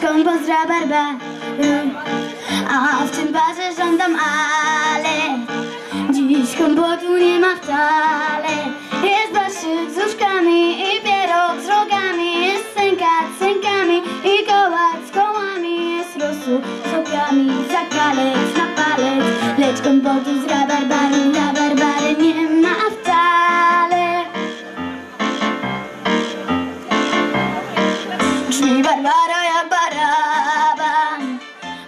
kompot z rabarbaru, a w tym barze żądam, ale dziś kompotu nie ma wcale. Jest barszczyk z różkami i pierog z rogami, jest sęka z sękami i kołak z kołami, jest rosół z sokami, zakalec na palec, lecz kompotu z rabarbaru nie ma wcale. Brzmi Barbara jak baraban,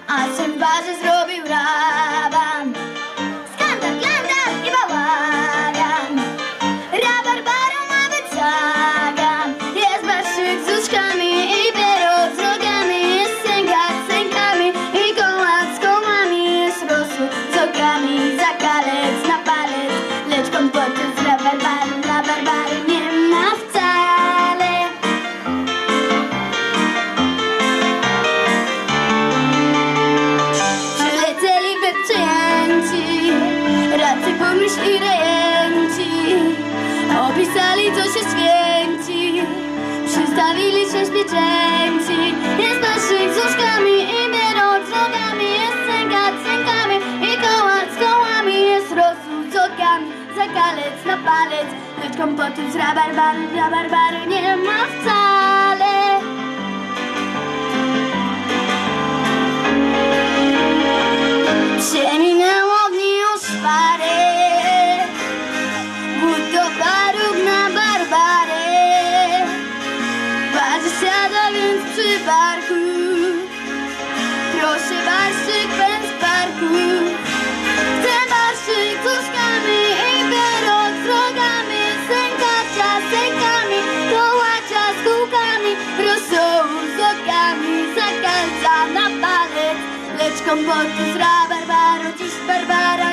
a sen w barze zrobił raban. Skandal, glandal i bałagan, rabarbaru ma być zagan. Jest barszczyk z różkami i pierog z rogami, jest sęka z sękami i kołak z kołami, jest rosół z okami, zakalec na palec, lecz kompotu z rabarbaru nie ma wcale. Przylecieli przejęci, racy pomyśl i rejenci, opisali co się święci, przystawili 6 pieczęci. Jest barszczyk z różkami i pierog z rogami, jest sęka z sękami i kołak z kołami, jest rosół z okami, zakalec na palec, lecz kompotu z rabarbaru nie ma wcale. Przeminęło dni już parę, wód to paruk na Barbarę. Barze siada więc przy barku, proszę barszczyk bez parku. Chcę barszczyk z różkami i pierog z rogami, sękacza z sękami, kołacza z kółkami, rosołu z okami, zakalca na palec, lecz kompotu z rabarbaru dziś Barbara